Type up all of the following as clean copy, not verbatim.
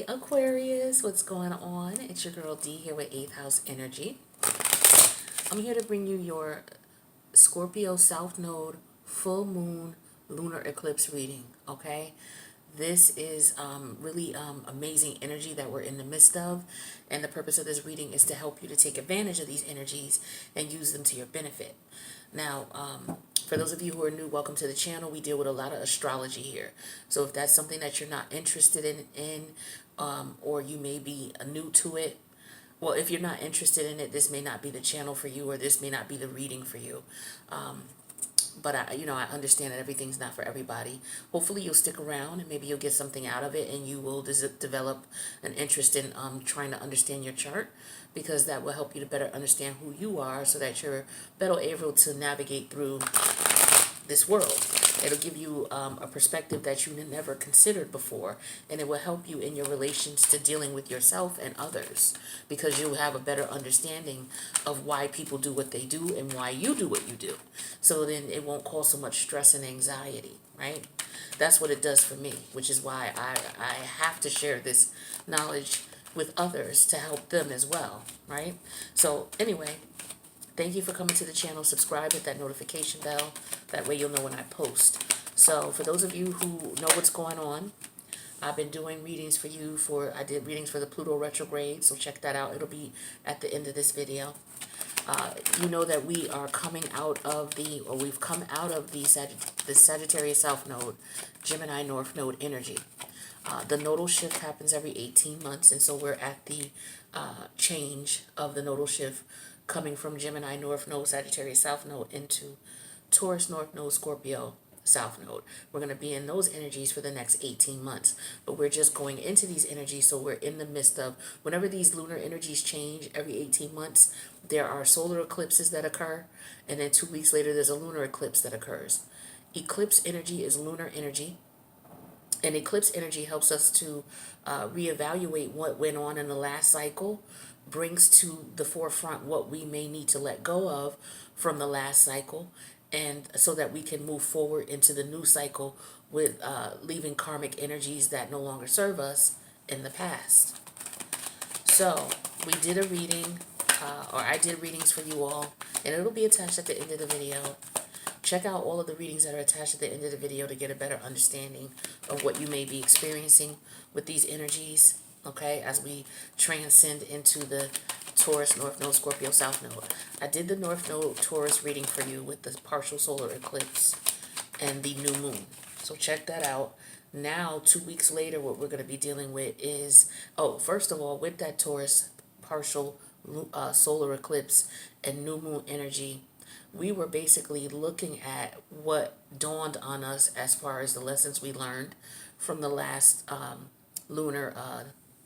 Aquarius, what's going on? It's your girl D here with 8th House Energy. I'm here to bring you your Scorpio South Node full moon lunar eclipse reading, okay? This is really amazing energy that we're in the midst of, and the purpose of this reading is to help you to take advantage of these energies and use them to your benefit. Now, for those of you who are new, welcome to the channel. We deal with a lot of astrology here. So if that's something that you're not interested in or you may be new to it, well, if you're not interested in it, this may not be the channel for you, or this may not be the reading for you. But I understand that everything's not for everybody. Hopefully you'll stick around and maybe you'll get something out of it, and you will develop an interest in trying to understand your chart, because that will help you to better understand who you are, so that you're better able to navigate through this world. It'll give you a perspective that you never considered before, and it will help you in your relations to dealing with yourself and others, because you'll have a better understanding of why people do what they do and why you do what you do. So then it won't cause so much stress and anxiety, right? That's what it does for me, which is why I have to share this knowledge with others to help them as well, right? So anyway, thank you for coming to the channel. Subscribe, hit that notification bell. That way you'll know when I post. So for those of you who know what's going on, I've been doing readings for you I did readings for the Pluto retrograde, so check that out. It'll be at the end of this video. You know that we are coming out of we've come out of the Sagittarius South Node, Gemini North Node energy. The nodal shift happens every 18 months, and so we're at the change of the nodal shift, coming from Gemini North Node, Sagittarius South Node into Taurus North Node, Scorpio South Node. We're going to be in those energies for the next 18 months, but we're just going into these energies, so we're in the midst of, whenever these lunar energies change every 18 months, there are solar eclipses that occur, and then 2 weeks later there's a lunar eclipse that occurs. Eclipse energy is lunar energy, and eclipse energy helps us to reevaluate what went on in the last cycle, brings to the forefront what we may need to let go of from the last cycle, and so that we can move forward into the new cycle with leaving karmic energies that no longer serve us in the past. So we did a reading, or I did readings for you all, and it'll be attached at the end of the video. Check out all of the readings that are attached at the end of the video to get a better understanding of what you may be experiencing with these energies, okay, as we transcend into the Taurus North Node, Scorpio South Node. I did the North Node Taurus reading for you with the partial solar eclipse and the new moon. So check that out. Now, 2 weeks later, what we're going to be dealing with is, first of all, with that Taurus partial solar eclipse and new moon energy, we were basically looking at what dawned on us as far as the lessons we learned from the last lunar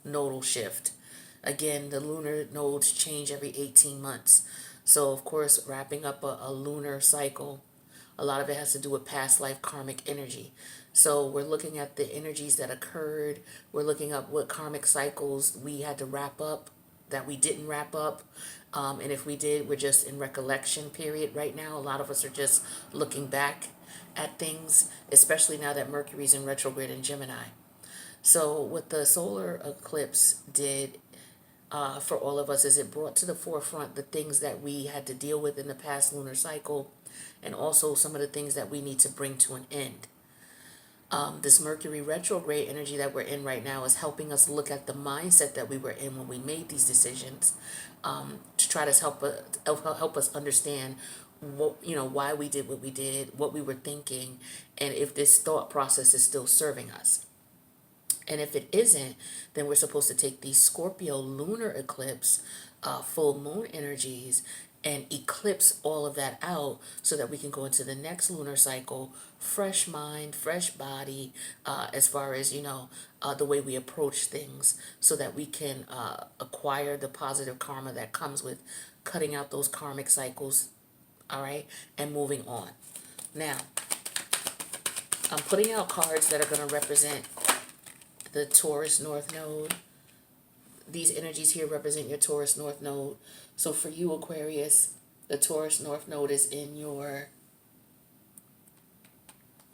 nodal shift. Again, the lunar nodes change every 18 months. So, of course, wrapping up a lunar cycle, a lot of it has to do with past life karmic energy. So we're looking at the energies that occurred. We're looking at what karmic cycles we had to wrap up, that we didn't wrap up. And if we did, we're just in recollection period right now. A lot of us are just looking back at things, especially now that Mercury's in retrograde in Gemini. So what the solar eclipse did for all of us is it brought to the forefront the things that we had to deal with in the past lunar cycle, and also some of the things that we need to bring to an end. This Mercury retrograde energy that we're in right now is helping us look at the mindset that we were in when we made these decisions, to try to help us understand why we did what we did, what we were thinking, and if this thought process is still serving us. And if it isn't, then we're supposed to take these Scorpio lunar eclipse, full moon energies, and eclipse all of that out, so that we can go into the next lunar cycle, fresh mind, fresh body, as far as, the way we approach things, so that we can acquire the positive karma that comes with cutting out those karmic cycles, all right, and moving on. Now, I'm putting out cards that are going to represent the Taurus North Node. These energies here represent your Taurus North Node. So for you, Aquarius, the Taurus North Node is in your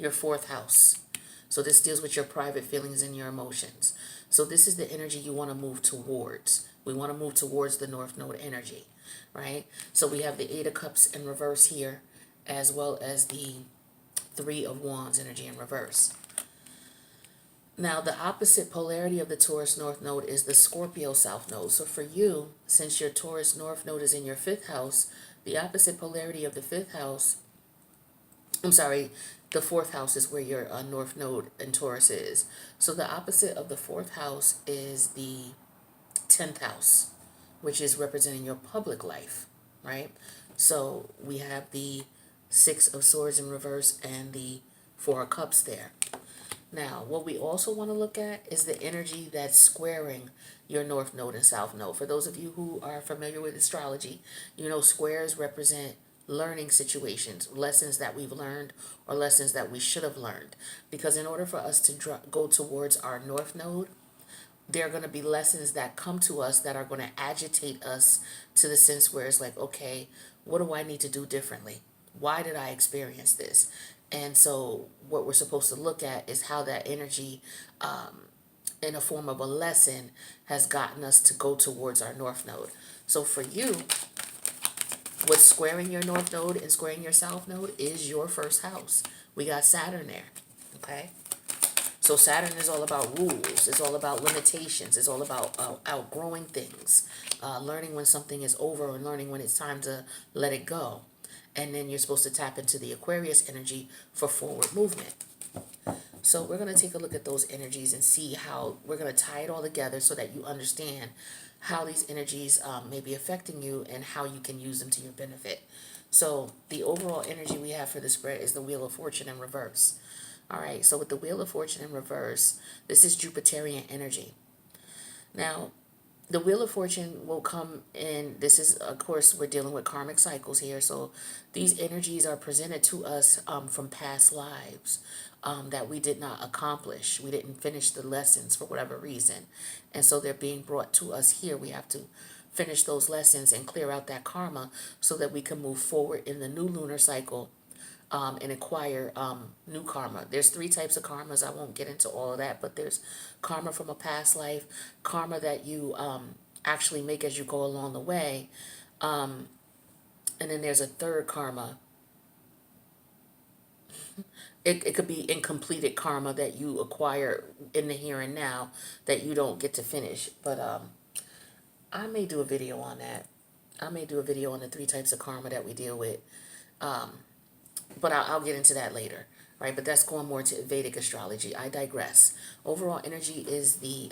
4th house. So this deals with your private feelings and your emotions. So this is the energy you want to move towards. We want to move towards the North Node energy, right? So we have the Eight of Cups in reverse here, as well as the Three of Wands energy in reverse. Now, the opposite polarity of the Taurus North Node is the Scorpio South Node. So for you, since your Taurus North Node is in your fifth house, the opposite polarity of the fifth house, I'm sorry, the fourth house is where your North Node in Taurus is. So the opposite of the fourth house is the 10th house, which is representing your public life, right? So we have the Six of Swords in reverse and the Four of Cups there. Now, what we also want to look at is the energy that's squaring your North Node and South Node. For those of you who are familiar with astrology, you know squares represent learning situations, lessons that we've learned or lessons that we should have learned. Because in order for us to go towards our North Node, there are going to be lessons that come to us that are going to agitate us to the sense where it's like, okay, what do I need to do differently? Why did I experience this? And so what we're supposed to look at is how that energy, in a form of a lesson, has gotten us to go towards our North Node. So for you, what's squaring your North Node and squaring your South Node is your first house. We got Saturn there, okay? So Saturn is all about rules. It's all about limitations. It's all about outgrowing things, learning when something is over and learning when it's time to let it go. And then you're supposed to tap into the Aquarius energy for forward movement. So we're going to take a look at those energies and see how we're going to tie it all together so that you understand how these energies may be affecting you and how you can use them to your benefit. So the overall energy we have for the spread is the Wheel of Fortune in reverse. All right, so with the Wheel of Fortune in reverse, this is Jupiterian energy. Now, the Wheel of Fortune will come in. This is, of course, we're dealing with karmic cycles here. So these energies are presented to us from past lives that we did not accomplish. We didn't finish the lessons for whatever reason. And so they're being brought to us here. We have to finish those lessons and clear out that karma so that we can move forward in the new lunar cycle and acquire new karma. There's three types of karmas. I won't get into all of that, but there's karma from a past life, karma that you actually make as you go along the way, and then there's a third karma. It could be incompleted karma that you acquire in the here and now that you don't get to finish. But I may do a video on that. I may do a video on the three types of karma that we deal with. But I'll get into that later, right? But that's going more to Vedic astrology. I digress. Overall energy is the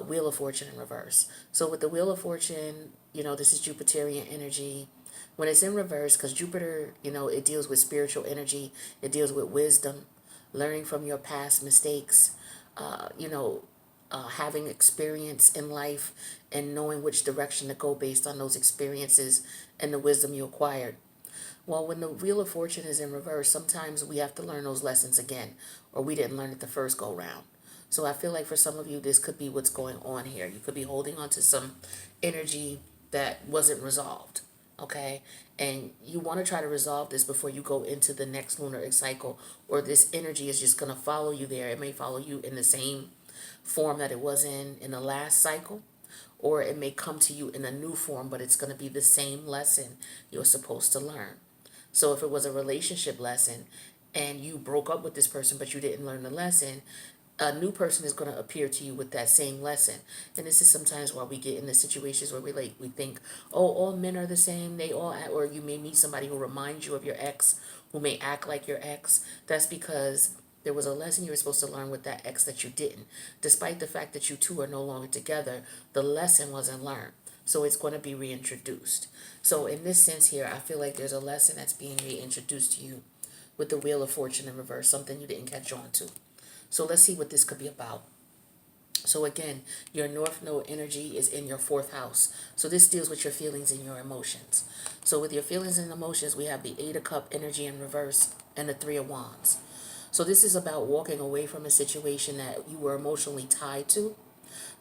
Wheel of Fortune in reverse. So with the Wheel of Fortune, this is Jupiterian energy. When it's in reverse, because Jupiter, it deals with spiritual energy. It deals with wisdom, learning from your past mistakes, having experience in life and knowing which direction to go based on those experiences and the wisdom you acquired. Well, when the Wheel of Fortune is in reverse, sometimes we have to learn those lessons again, or we didn't learn it the first go round. So I feel like for some of you, this could be what's going on here. You could be holding on to some energy that wasn't resolved, okay? And you want to try to resolve this before you go into the next lunar cycle, or this energy is just going to follow you there. It may follow you in the same form that it was in the last cycle, or it may come to you in a new form, but it's going to be the same lesson you're supposed to learn. So if it was a relationship lesson and you broke up with this person, but you didn't learn the lesson, a new person is going to appear to you with that same lesson. And this is sometimes why we get in the situations where we think, oh, all men are the same. They all act, or you may meet somebody who reminds you of your ex, who may act like your ex. That's because there was a lesson you were supposed to learn with that ex that you didn't. Despite the fact that you two are no longer together, the lesson wasn't learned. So it's going to be reintroduced. So in this sense here, I feel like there's a lesson that's being reintroduced to you with the Wheel of Fortune in reverse, something you didn't catch on to. So let's see what this could be about. So again, your North Node energy is in your fourth house. So this deals with your feelings and your emotions. So with your feelings and emotions, we have the Eight of Cup energy in reverse and the Three of Wands. So this is about walking away from a situation that you were emotionally tied to,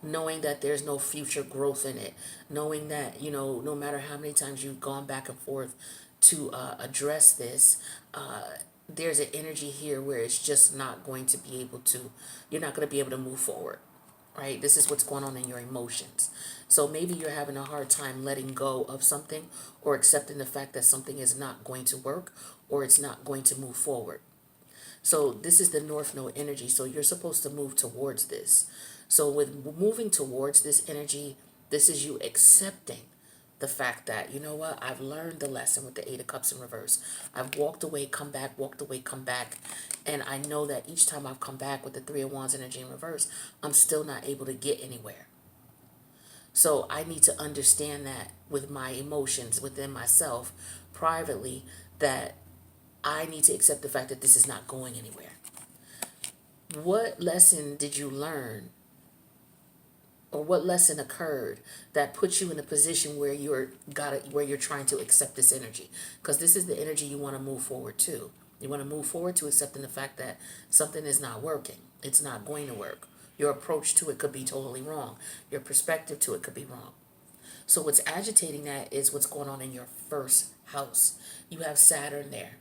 knowing that there's no future growth in it, knowing that, no matter how many times you've gone back and forth to address this, there's an energy here where it's just not going to be able to, you're not going to be able to move forward, right? This is what's going on in your emotions. So maybe you're having a hard time letting go of something or accepting the fact that something is not going to work or it's not going to move forward. So this is the North Node energy. So you're supposed to move towards this. So with moving towards this energy, this is you accepting the fact that, you know what, I've learned the lesson with the Eight of Cups in reverse. I've walked away, come back, walked away, come back. And I know that each time I've come back with the Three of Wands energy in reverse, I'm still not able to get anywhere. So I need to understand that with my emotions within myself privately, that I need to accept the fact that this is not going anywhere. What lesson did you learn, or what lesson occurred that puts you in a position where you're trying to accept this energy? Because this is the energy you want to move forward to. You want to move forward to accepting the fact that something is not working. It's not going to work. Your approach to it could be totally wrong. Your perspective to it could be wrong. So what's agitating that is what's going on in your first house. You have Saturn there.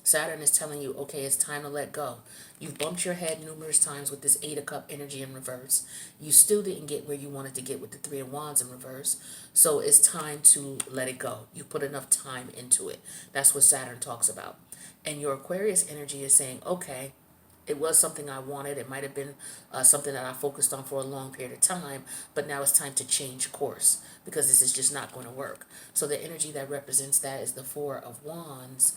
Saturn is telling you, okay, it's time to let go. You've bumped your head numerous times with this Eight of Cup energy in reverse. You still didn't get where you wanted to get with the Three of Wands in reverse. So it's time to let it go. You put enough time into it. That's what Saturn talks about. And your Aquarius energy is saying, okay, it was something I wanted. It might have been something that I focused on for a long period of time, but now it's time to change course because this is just not going to work. So the energy that represents that is the Four of Wands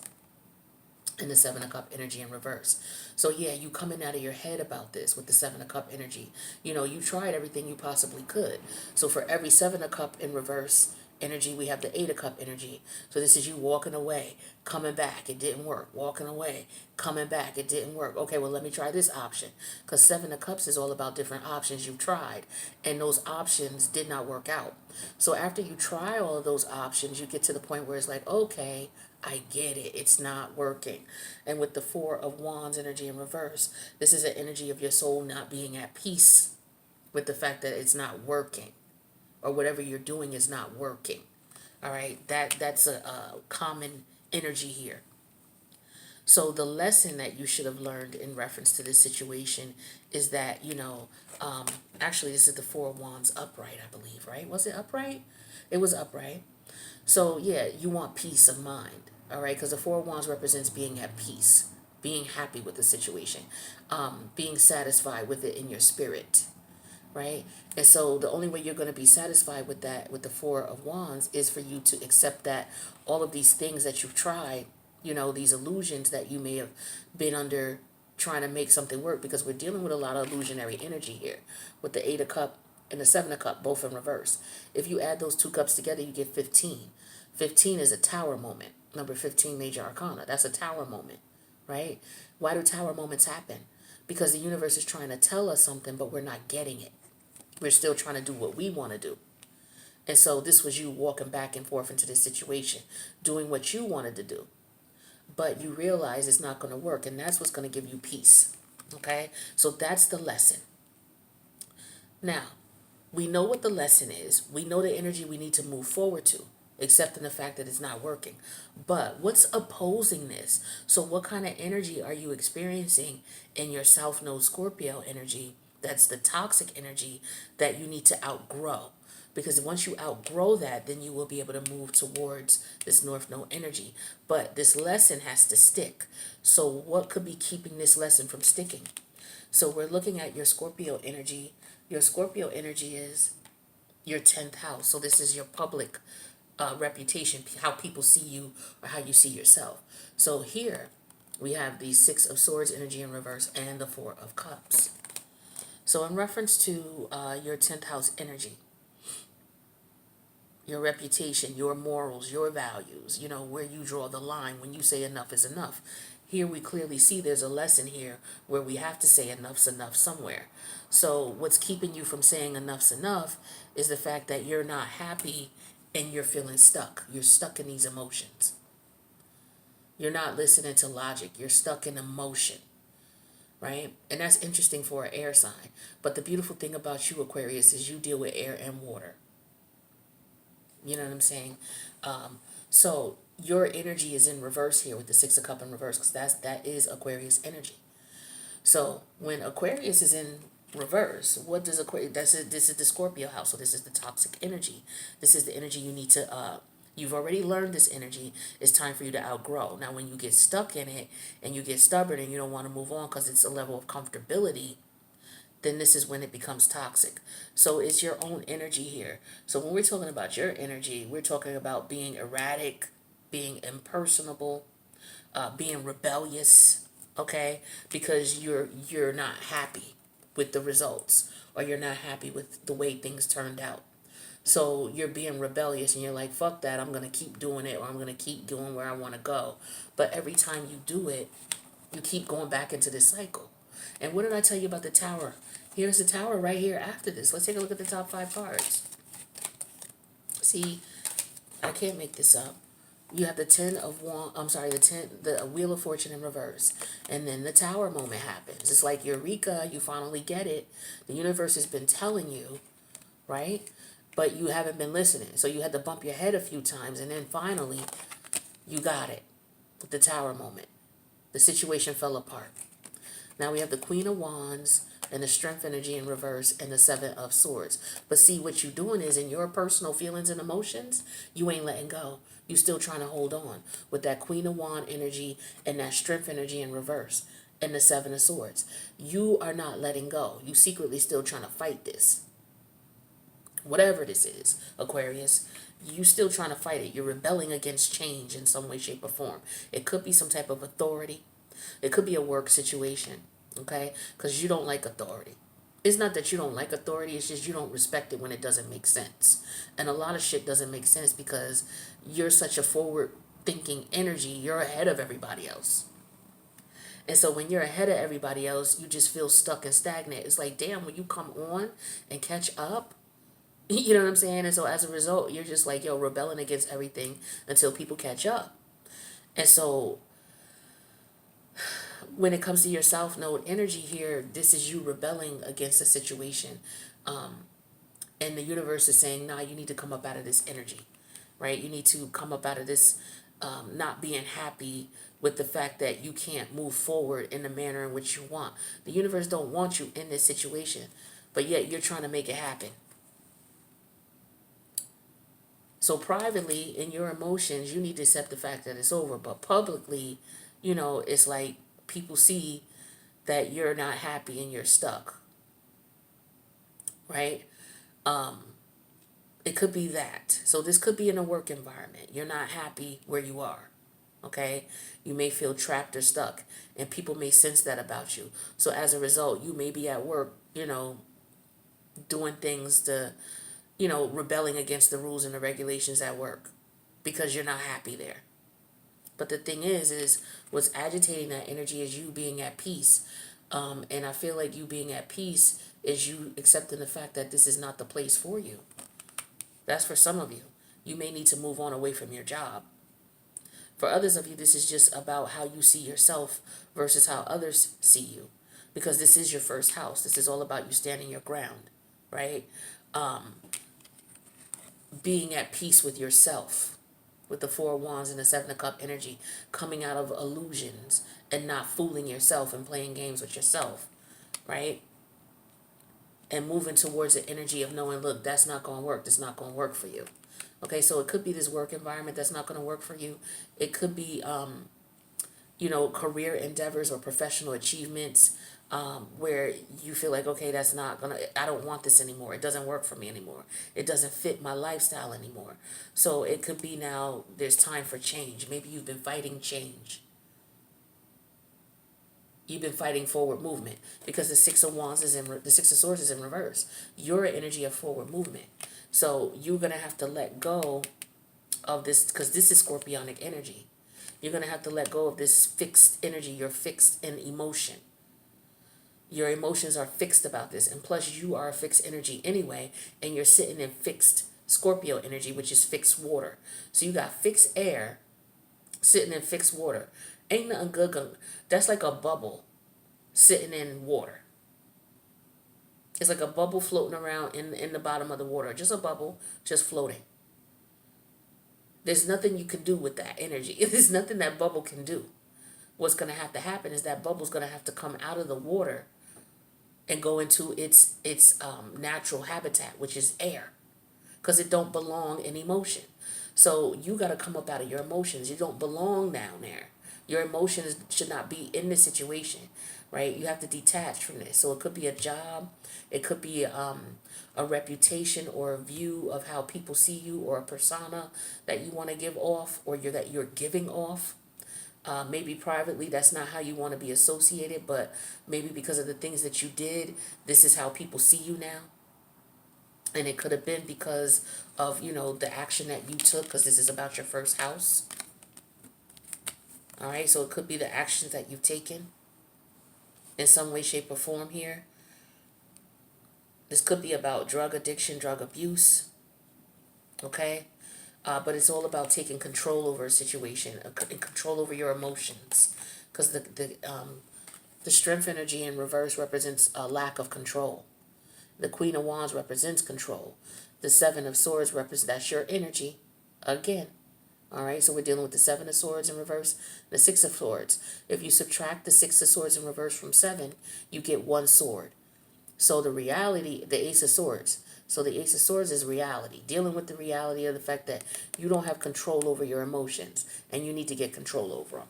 and the Seven of Cup energy in reverse. So yeah, you coming out of your head about this with the Seven of Cup energy. You know, you tried everything you possibly could. So for every Seven of Cup in reverse energy, we have the Eight of Cup energy. So this is you walking away, coming back, it didn't work. Walking away, coming back, it didn't work. Okay, well, let me try this option. Because Seven of Cups is all about different options you've tried. And those options did not work out. So after you try all of those options, you get to the point where it's like, okay, I get it. It's not working. And with the Four of Wands energy in reverse, this is an energy of your soul not being at peace with the fact that it's not working, or whatever you're doing is not working. All right, that's a common energy here. So the lesson that you should have learned in reference to this situation is that, actually this is the Four of Wands upright, I believe, right? Was it upright? It was upright. So yeah, you want peace of mind, all right? Because the Four of Wands represents being at peace, being happy with the situation, being satisfied with it in your spirit, right? And so the only way you're going to be satisfied with that, with the Four of Wands, is for you to accept that all of these things that you've tried, these illusions that you may have been under trying to make something work, because we're dealing with a lot of illusionary energy here with the Eight of Cup and the Seven of Cup, both in reverse. If you add those two cups together, you get 15. 15 is a tower moment. Number 15, major arcana. That's a tower moment, right? Why do tower moments happen? Because the universe is trying to tell us something, but we're not getting it. We're still trying to do what we want to do. And so this was you walking back and forth into this situation, doing what you wanted to do. But you realize it's not going to work, and that's what's going to give you peace. Okay? So that's the lesson. Now, we know what the lesson is. We know the energy we need to move forward to, accepting the fact that it's not working. But what's opposing this? So what kind of energy are you experiencing in your South Node Scorpio energy? That's the toxic energy that you need to outgrow. Because once you outgrow that, then you will be able to move towards this North Node energy. But this lesson has to stick. So what could be keeping this lesson from sticking? So we're looking at your Scorpio energy. Your Scorpio energy is your 10th house. So this is your public reputation, how people see you or how you see yourself. So here we have the Six of Swords energy in reverse and the Four of Cups. So in reference to your 10th house energy, your reputation, your morals, your values, where you draw the line when you say enough is enough. Here we clearly see there's a lesson here where we have to say enough's enough somewhere. So what's keeping you from saying enough's enough is the fact that you're not happy and you're feeling stuck. You're stuck in these emotions. You're not listening to logic. You're stuck in emotion, right? And that's interesting for an air sign. But the beautiful thing about you, Aquarius, is you deal with air and water. You know what I'm saying? So your energy is in reverse here with the Six of Cups in reverse, because that is Aquarius energy. So when Aquarius is in reverse, what does Aquarius? This is the Scorpio house, so this is the toxic energy. This is the energy you need to. You've already learned this energy. It's time for you to outgrow. Now, when you get stuck in it and you get stubborn and you don't want to move on because it's a level of comfortability, then this is when it becomes toxic. So it's your own energy here. So when we're talking about your energy, we're talking about being erratic, being impersonable, being rebellious, okay? Because you're not happy with the results, or you're not happy with the way things turned out. So you're being rebellious and you're like, fuck that, I'm going to keep doing it, or I'm going to keep going where I want to go. But every time you do it, you keep going back into this cycle. And what did I tell you about the tower? Here's the tower right here after this. Let's take a look at the top 5 cards. See, I can't make this up. You have the 10 of Wands, the Wheel of Fortune in reverse. And then the Tower moment happens. It's like Eureka, you finally get it. The universe has been telling you, right? But you haven't been listening. So you had to bump your head a few times, and then finally you got it with the Tower moment. The situation fell apart. Now we have the Queen of Wands and the Strength energy in reverse and the 7 of Swords. But see, what you're doing is in your personal feelings and emotions, you ain't letting go. You still trying to hold on with that Queen of Wands energy and that Strength energy in reverse and the 7 of Swords. You are not letting go. You secretly still trying to fight this. Whatever this is, Aquarius, you still trying to fight it. You're rebelling against change in some way, shape, or form. It could be some type of authority. It could be a work situation, okay? Because you don't like authority. It's not that you don't like authority. It's just you don't respect it when it doesn't make sense. And a lot of shit doesn't make sense because you're such a forward-thinking energy. You're ahead of everybody else. And so when you're ahead of everybody else, you just feel stuck and stagnant. It's like, damn, when you come on and catch up, you know what I'm saying? And so as a result, you're just like, yo, rebelling against everything until people catch up. And so when it comes to your South Node energy here, this is you rebelling against a situation. And the universe is saying, nah, you need to come up out of this energy, right? You need to come up out of this not being happy with the fact that you can't move forward in the manner in which you want. The universe don't want you in this situation, but yet you're trying to make it happen. So privately, in your emotions, you need to accept the fact that it's over. But publicly, you know, it's like people see that you're not happy and you're stuck, right? It could be that. So this could be in a work environment. You're not happy where you are, okay? You may feel trapped or stuck, and people may sense that about you. So as a result, you may be at work, you know, doing things to, you know, rebelling against the rules and the regulations at work because you're not happy there. But the thing is what's agitating that energy is you being at peace. And I feel like you being at peace is you accepting the fact that this is not the place for you. That's for some of you. You may need to move on away from your job. For others of you, this is just about how you see yourself versus how others see you. Because this is your first house. This is all about you standing your ground, right? Being at peace with yourself, with the 4 of Wands and the 7 of Cups energy, coming out of illusions and not fooling yourself and playing games with yourself, right? And moving towards the energy of knowing, look, that's not going to work. That's not going to work for you. Okay, so it could be this work environment that's not going to work for you. It could be, you know, career endeavors or professional achievements where you feel like, okay, that's not going to, I don't want this anymore. It doesn't work for me anymore. It doesn't fit my lifestyle anymore. So it could be now there's time for change. Maybe you've been fighting change. You've been fighting forward movement because the 6 of Wands is the 6 of Swords is in reverse. You're an energy of forward movement. So you're going to have to let go of this because this is scorpionic energy. You're going to have to let go of this fixed energy. You're fixed in emotion. Your emotions are fixed about this. And plus you are a fixed energy anyway. And you're sitting in fixed Scorpio energy, which is fixed water. So you got fixed air sitting in fixed water. Ain't nothing good. That's like a bubble sitting in water. It's like a bubble floating around in the bottom of the water. Just a bubble, just floating. There's nothing you can do with that energy. There's nothing that bubble can do. What's going to have to happen is that bubble's going to have to come out of the water and go into its natural habitat, which is air, because it don't belong in emotion. So you got to come up out of your emotions. You don't belong down there. Your emotions should not be in this situation, right? You have to detach from this. So it could be a job, it could be a reputation or a view of how people see you, or a persona that you want to give off, or that you're giving off. Maybe privately, that's not how you want to be associated, but maybe because of the things that you did, this is how people see you now. And it could have been because of, the action that you took, because this is about your first house. All right, so it could be the actions that you've taken in some way, shape, or form here. This could be about drug addiction, drug abuse, okay? But it's all about taking control over a situation, and control over your emotions, because the strength energy in reverse represents a lack of control. The Queen of Wands represents control. The Seven of Swords represents, that's your energy again. All right, so we're dealing with the Seven of Swords in reverse, the Six of Swords. If you subtract the Six of Swords in reverse from 7, you get 1 sword. So the reality, the Ace of Swords. So the Ace of Swords is reality, dealing with the reality of the fact that you don't have control over your emotions, and you need to get control over them.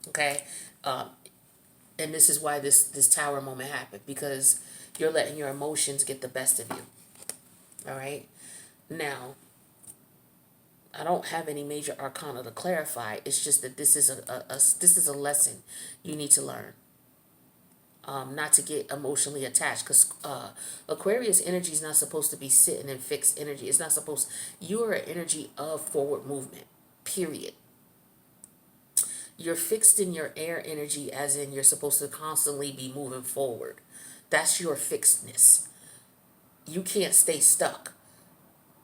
Okay, and this is why this Tower moment happened, because you're letting your emotions get the best of you. All right, now I don't have any major arcana to clarify. It's just that this is this is a lesson you need to learn. Not to get emotionally attached, because Aquarius energy is not supposed to be sitting in fixed energy. It's not supposed. You are an energy of forward movement. Period. You're fixed in your air energy, as in you're supposed to constantly be moving forward. That's your fixedness. You can't stay stuck.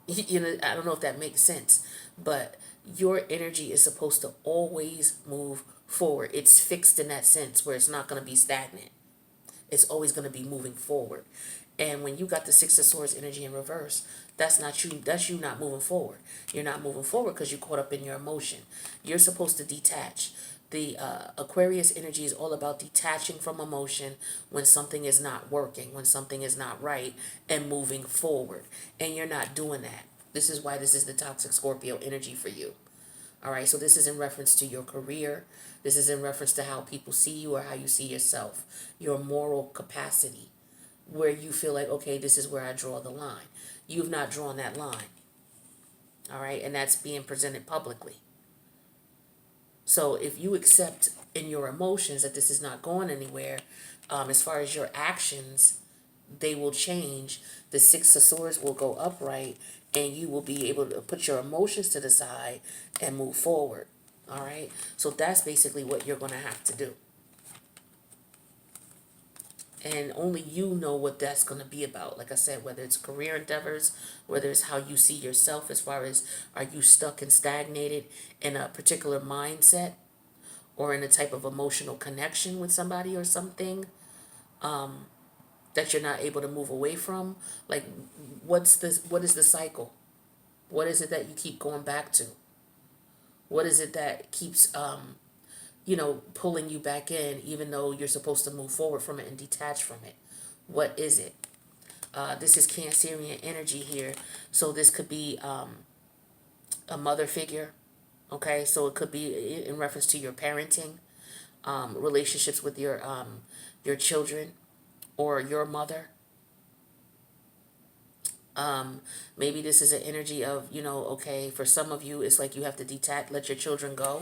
I don't know if that makes sense, but your energy is supposed to always move forward. It's fixed in that sense, where it's not going to be stagnant. It's always going to be moving forward. And when you got the Six of Swords energy in reverse, that's not you. That's you not moving forward. You're not moving forward because you're caught up in your emotion. You're supposed to detach. The Aquarius energy is all about detaching from emotion when something is not working, when something is not right, and moving forward. And you're not doing that. This is why this is the toxic Scorpio energy for you. All right, so this is in reference to your career. This is in reference to how people see you, or how you see yourself, your moral capacity, where you feel like, okay, this is where I draw the line. You've not drawn that line. All right, and that's being presented publicly. So if you accept in your emotions that this is not going anywhere, as far as your actions, they will change. The Six of Swords will go upright, and you will be able to put your emotions to the side and move forward. All right. So that's basically what you're going to have to do. And only you know what that's going to be about. Like I said, whether it's career endeavors, whether it's how you see yourself, as far as are you stuck and stagnated in a particular mindset, or in a type of emotional connection with somebody or something, that you're not able to move away from. Like, what is the cycle? What is it that you keep going back to? What is it that keeps pulling you back in, even though you're supposed to move forward from it and detach from it? What is it? This is Cancerian energy here, so this could be a mother figure. Okay, so it could be in reference to your parenting, relationships with your children, or your mother. Maybe this is an energy of, okay, for some of you, it's like you have to detach, let your children go,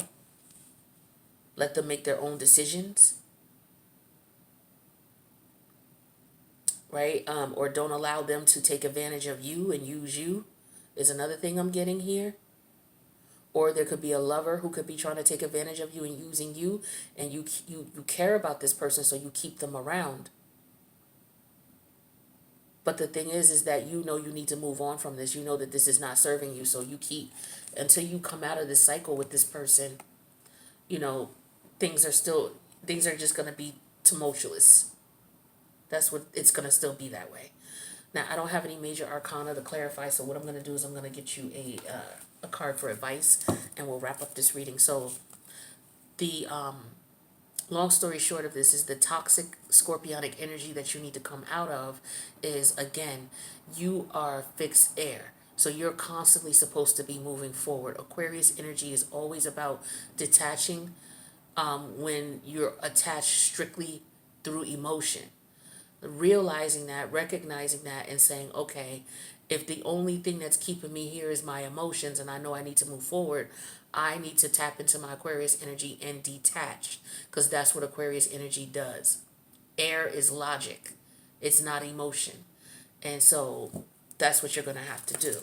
let them make their own decisions, right? Or don't allow them to take advantage of you and use you, is another thing I'm getting here. Or there could be a lover who could be trying to take advantage of you and using you, and you care about this person, so you keep them around. But the thing is that you need to move on from this. You know that this is not serving you, so you keep, until you come out of this cycle with this person, things are just going to be tumultuous. That's what it's going to still be that way. Now, I don't have any major arcana to clarify, so what I'm going to do is I'm going to get you a card for advice, and we'll wrap up this reading. So, the long story short of this is the toxic scorpionic energy that you need to come out of is, again, you are fixed air. So you're constantly supposed to be moving forward. Aquarius energy is always about detaching when you're attached strictly through emotion. Realizing that, recognizing that, and saying, okay, if the only thing that's keeping me here is my emotions and I know I need to move forward, I need to tap into my Aquarius energy and detach, because that's what Aquarius energy does. Air is logic, it's not emotion. And so that's what you're going to have to do.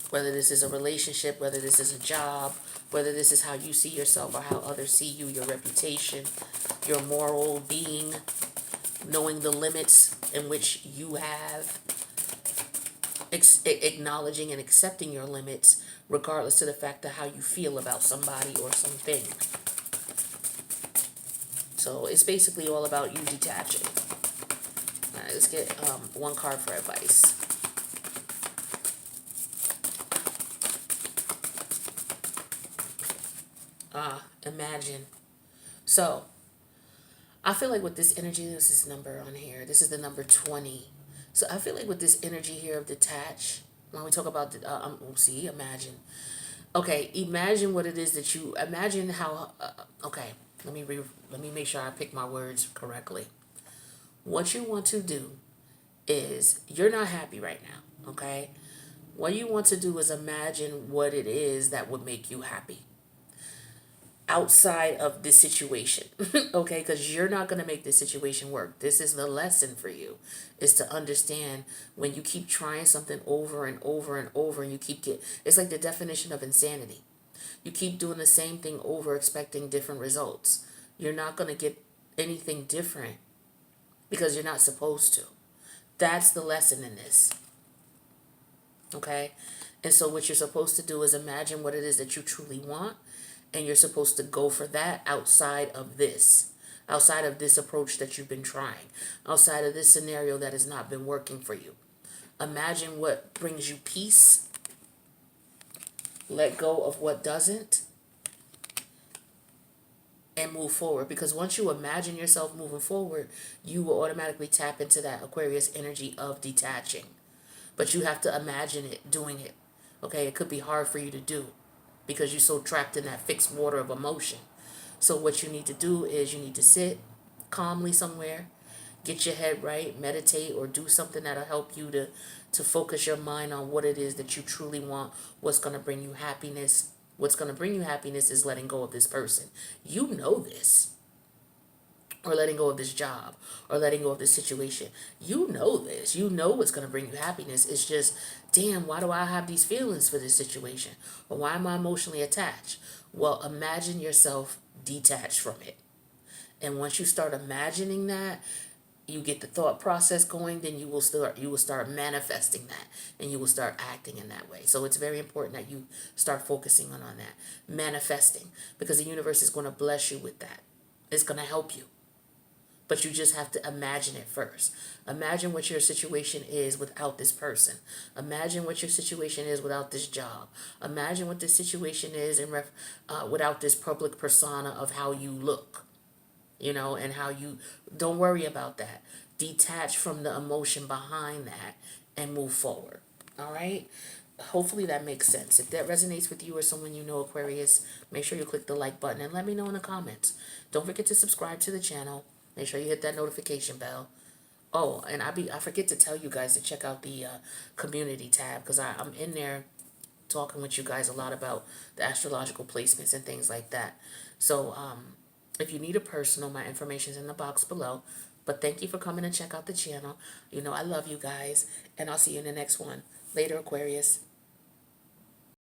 Whether this is a relationship, whether this is a job, whether this is how you see yourself or how others see you, your reputation, your moral being, knowing the limits in which you have, acknowledging and accepting your limits, regardless of the fact of how you feel about somebody or something. So it's basically all about you detaching. All right, let's get one card for advice. Imagine. So I feel like with this energy, this is number on here. This is the number 20. So I feel like with this energy here of detach, when we talk about, see, imagine. Okay, imagine what it is that you, imagine how, okay, let me make sure I pick my words correctly. What you want to do is, you're not happy right now, okay? What you want to do is imagine what it is that would make you happy outside of this situation. Okay, because you're not going to make this situation work. This is the lesson for you, is to understand when you keep trying something over and over and over, and you keep it's like the definition of insanity. You keep doing the same thing over, expecting different results. You're not going to get anything different because you're not supposed to. That's the lesson in this. Okay, and so what you're supposed to do is imagine what it is that you truly want, and you're supposed to go for that outside of this approach that you've been trying, outside of this scenario that has not been working for you. Imagine what brings you peace. Let go of what doesn't, and move forward. Because once you imagine yourself moving forward, you will automatically tap into that Aquarius energy of detaching. But you have to imagine it, doing it. Okay, it could be hard for you to do because you're so trapped in that fixed water of emotion. So what you need to do is you need to sit calmly somewhere, get your head right, meditate, or do something that'll help you to focus your mind on what it is that you truly want, what's going to bring you happiness. What's going to bring you happiness is letting go of this person. You know this. Or letting go of this job, or letting go of this situation. You know this. You know what's going to bring you happiness. It's just, damn, why do I have these feelings for this situation? Or why am I emotionally attached? Well, imagine yourself detached from it. And once you start imagining that, you get the thought process going, then you will start manifesting that, and you will start acting in that way. So it's very important that you start focusing on that, manifesting, because the universe is going to bless you with that. It's going to help you. But you just have to imagine it first. Imagine what your situation is without this person. Imagine what your situation is without this job. Imagine what this situation is without this public persona of how you look, and how you, don't worry about that. Detach from the emotion behind that and move forward. All right? Hopefully that makes sense. If that resonates with you or someone you know, Aquarius, make sure you click the like button and let me know in the comments. Don't forget to subscribe to the channel. Make sure you hit that notification bell. Oh, and I forget to tell you guys to check out the community tab, because I'm in there talking with you guys a lot about the astrological placements and things like that. So if you need a personal, my information is in the box below. But thank you for coming and check out the channel. I love you guys, and I'll see you in the next one. Later, Aquarius.